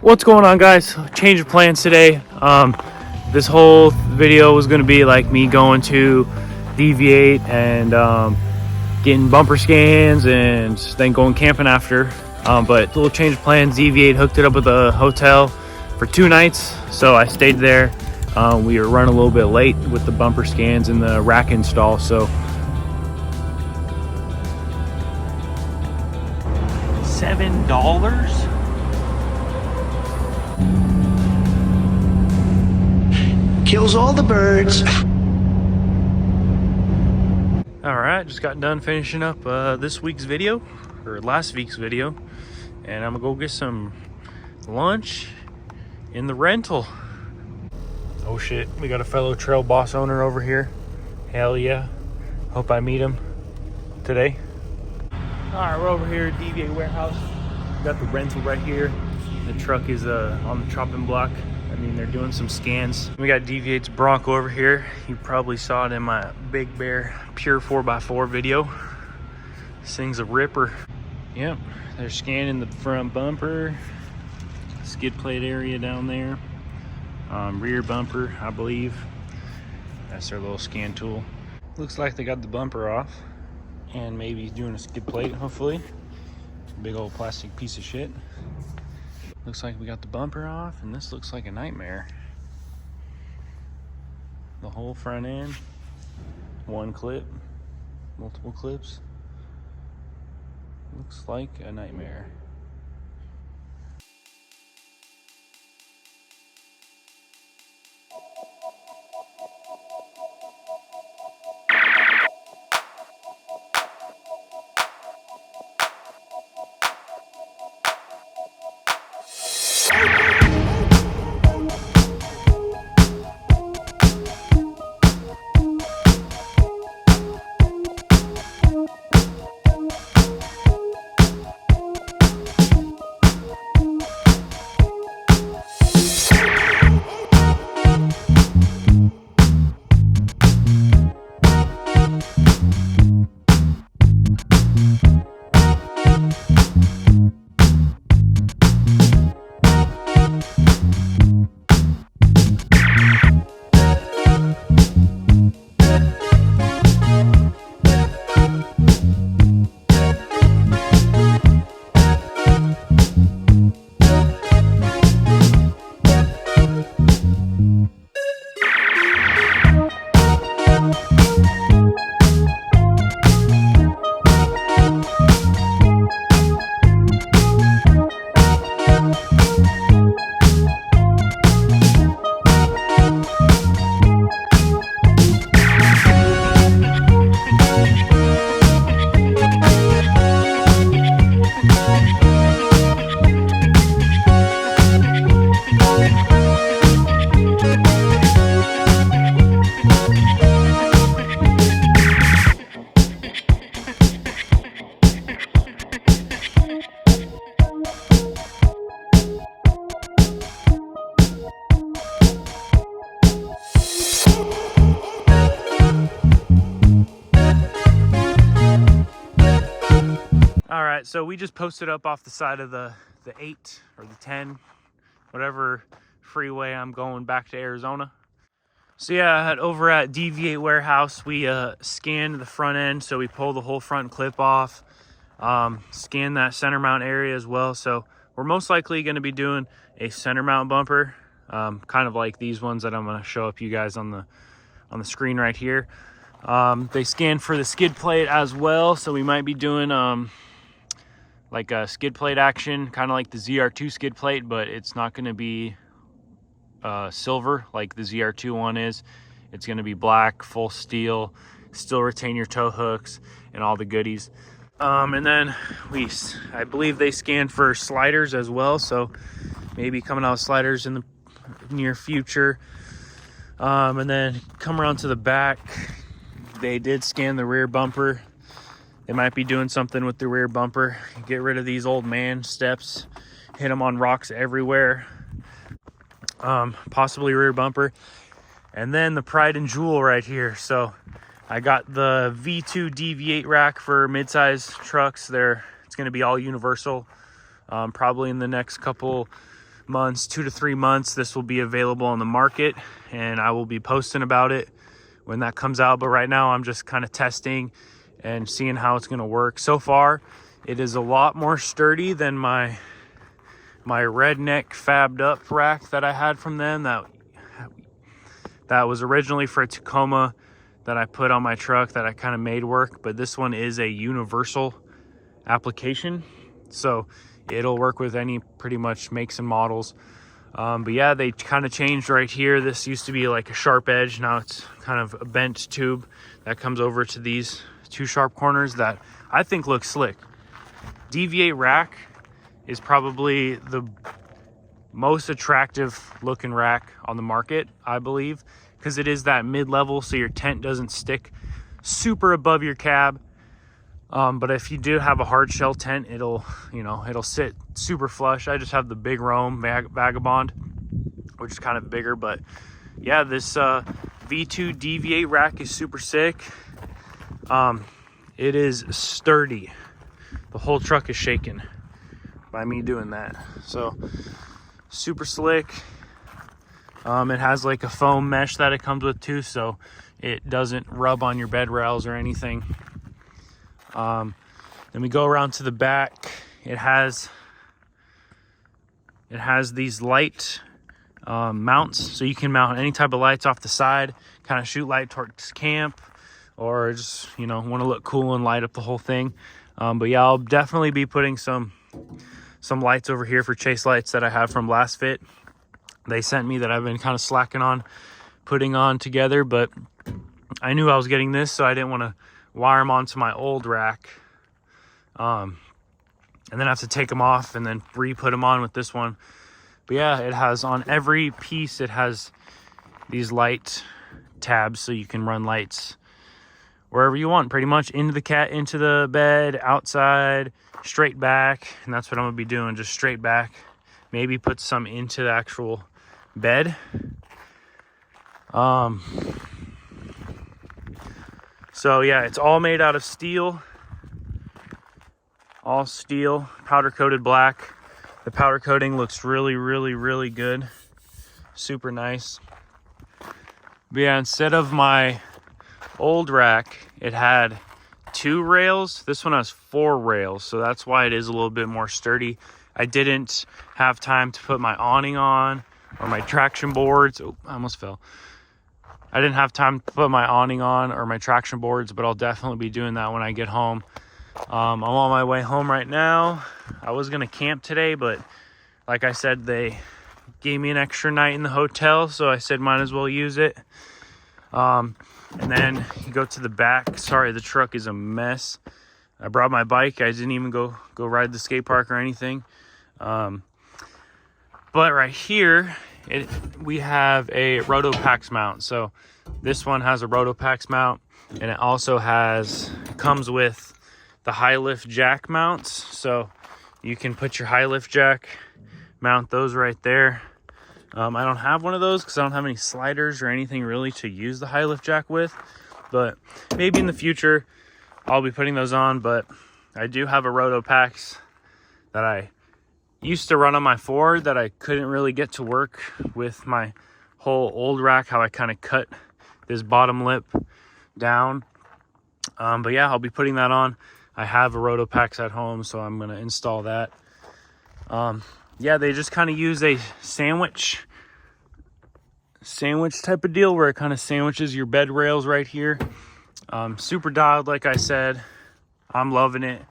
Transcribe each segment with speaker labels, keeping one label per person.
Speaker 1: What's going on, guys? Change of plans today. This whole video was going to be like me going to DV8 and getting bumper scans and then going camping after. But a little change of plans. DV8 hooked it up with a hotel for 2 nights, so I stayed there. We were running a little bit late with the bumper scans and the rack install, so $7.
Speaker 2: Kills all the birds.
Speaker 1: All right, just got done finishing up this week's video, or last week's video, and I'm gonna go get some lunch in the rental. Oh shit, we got a fellow trail boss owner over here. Hell yeah, hope I meet him today. All right, we're over here at DV8 warehouse. Got the rental right here. The truck is on the chopping block. I mean, they're doing some scans. We got DV8's Bronco over here. You probably saw it in my Big Bear Pure 4x4 video. This thing's a ripper. Yep, they're scanning the front bumper, skid plate area down there, rear bumper, I believe. That's their little scan tool. Looks like they got the bumper off and maybe doing a skid plate, hopefully. Big old plastic piece of shit. Looks like we got the bumper off, and this looks like a nightmare. The whole front end, one clip, multiple clips. Looks like a nightmare. All right, so we just posted up off the side of the 8 or the 10, whatever freeway I'm going back to Arizona. So yeah, over at DV8 warehouse, we scanned the front end, so we pull the whole front clip off, scan that center mount area as well. So we're most likely going to be doing a center mount bumper, kind of like these ones that I'm going to show up you guys on the screen right here. They scanned for the skid plate as well, so we might be doing like a skid plate action, kind of like the ZR2 skid plate, but it's not going to be silver like the ZR2 one is. It's going to be black, full steel, still retain your tow hooks and all the goodies. And then I believe they scanned for sliders as well, so maybe coming out with sliders in the near future. And then come around to the back, they did scan the rear bumper. They might be doing something with the rear bumper. Get rid of these old man steps, hit them on rocks everywhere. Possibly rear bumper. And then the pride and jewel right here. So I got the V2 DV8 rack for midsize trucks. It's going to be all universal. Probably in the next couple months, 2 to 3 months, this will be available on the market, and I will be posting about it when that comes out. But right now I'm just kind of testing and seeing how it's going to work. So far it is a lot more sturdy than my redneck fabbed up rack that I had from them that was originally for a Tacoma that I put on my truck that I kind of made work. But this one is a universal application, so it'll work with any pretty much makes and models. But yeah, they kind of changed right here. This used to be like a sharp edge, now it's kind of a bent tube that comes over to these 2 sharp corners that I think look slick. DV8 rack is probably the most attractive looking rack on the market, I believe, because it is that mid-level, so your tent doesn't stick super above your cab. But if you do have a hard shell tent, it'll sit super flush. I just have the big Rome Vagabond, which is kind of bigger. But yeah, this V2 DV8 rack is super sick. It is sturdy. The whole truck is shaking by me doing that. So super slick. It has like a foam mesh that it comes with too, so it doesn't rub on your bed rails or anything. Then we go around to the back. It has these light mounts, so you can mount any type of lights off the side, kind of shoot light towards camp, or just want to look cool and light up the whole thing. But yeah, I'll definitely be putting some lights over here for chase lights that I have from Last Fit. They sent me that I've been kind of slacking on putting on together, but I knew I was getting this, so I didn't want to wire them onto my old rack and then have to take them off and then re-put them on with this one. But yeah, it has on every piece, it has these light tabs, so you can run lights wherever you want, pretty much into the bed, outside, straight back. And that's what I'm gonna be doing, just straight back. Maybe put some into the actual bed. So yeah, it's all made out of steel, all steel, powder coated black. The powder coating looks really, really, really good. Super nice. But yeah, instead of my old rack, it had 2 rails. This one has 4 rails, so that's why it is a little bit more sturdy. I didn't have time to put my awning on or my traction boards. Oh, I almost fell. I didn't have time to put my awning on or my traction boards, but I'll definitely be doing that when I get home. I'm on my way home right now. I was gonna camp today, but like I said, they gave me an extra night in the hotel, so I said might as well use it. And then you go to the back. Sorry, the truck is a mess. I brought my bike. I didn't even go ride the skate park or anything. But right here, we have a Rotopax mount. So this one has a Rotopax mount, and it also comes with the high lift jack mounts. So you can put your high lift jack, mount those right there. I don't have one of those because I don't have any sliders or anything really to use the high lift jack with, but maybe in the future I'll be putting those on. But I do have a Rotopax that I used to run on my Ford that I couldn't really get to work with my whole old rack, how I kind of cut this bottom lip down. But yeah, I'll be putting that on. I have a Rotopax at home, so I'm going to install that. Yeah, they just kind of use a sandwich type of deal where it kind of sandwiches your bed rails right here. Super dialed, like I said. I'm loving it.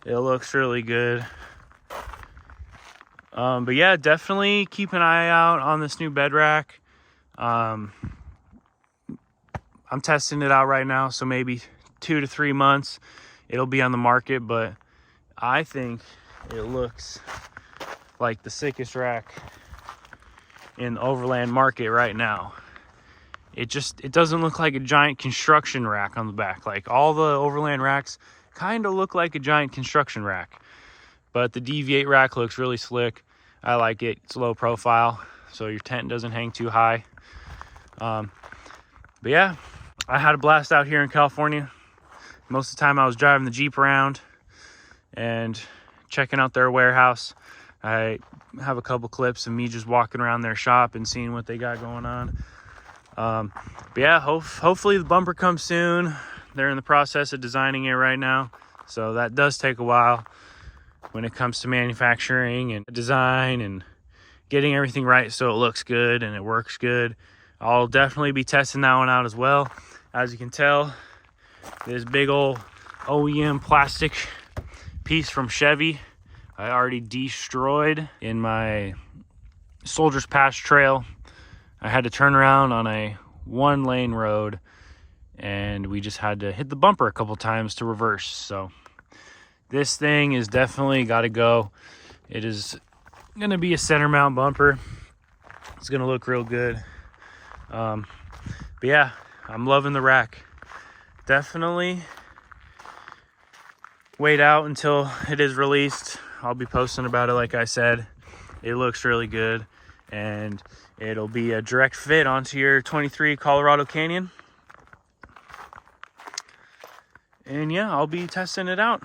Speaker 1: It looks really good. But yeah, definitely keep an eye out on this new bed rack. I'm testing it out right now, so maybe 2 to 3 months it'll be on the market, but I think it looks like the sickest rack in the Overland market right now. It doesn't look like a giant construction rack on the back. Like all the Overland racks kind of look like a giant construction rack, but the DV8 rack looks really slick. I like it. It's low profile, so your tent doesn't hang too high. But yeah, I had a blast out here in California. Most of the time I was driving the Jeep around and checking out their warehouse. I have a couple clips of me just walking around their shop and seeing what they got going on. But yeah, hopefully the bumper comes soon. They're in the process of designing it right now, so that does take a while when it comes to manufacturing and design and getting everything right so it looks good and it works good. I'll definitely be testing that one out as well. As you can tell, this big old OEM plastic piece from Chevy I already destroyed in my Soldier's Pass trail. I had to turn around on a 1-lane road and we just had to hit the bumper a couple times to reverse. So this thing is definitely got to go. It is going to be a center mount bumper. It's going to look real good. But yeah, I'm loving the rack. Definitely wait out until it is released. I'll be posting about it like I said. It looks really good, and it'll be a direct fit onto your 23 Colorado Canyon. And yeah, I'll be testing it out.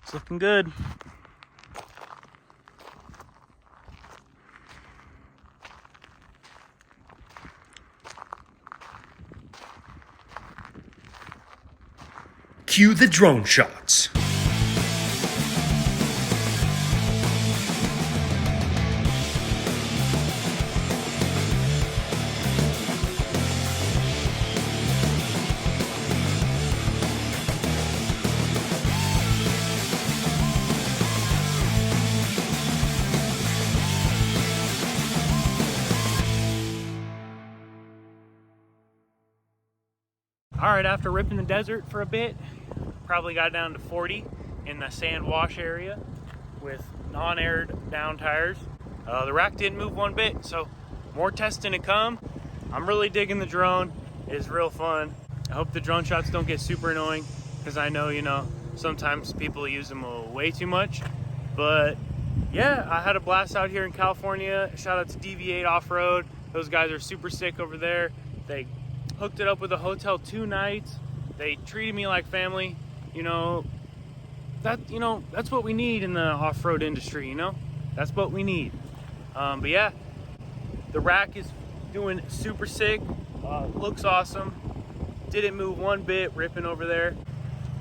Speaker 1: It's looking good.
Speaker 2: Cue the drone shots.
Speaker 1: All right, after ripping the desert for a bit, probably got down to 40 in the sand wash area with non-aired down tires. The rack didn't move one bit, so more testing to come. I'm really digging the drone. It's real fun. I hope the drone shots don't get super annoying, because I know, you know, sometimes people use them way too much. But yeah, I had a blast out here in California. Shout out to DV8Offroad. Those guys are super sick over there. They hooked it up with a hotel 2 nights. They treated me like family. You know, that's what we need in the off-road industry, you know? That's what we need. But yeah, the rack is doing super sick. Looks awesome. Didn't move one bit ripping over there.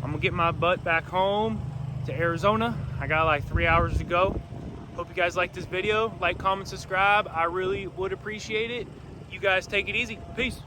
Speaker 1: I'm gonna get my butt back home to Arizona. I got like 3 hours to go. Hope you guys like this video. Like, comment, subscribe. I really would appreciate it. You guys take it easy. Peace.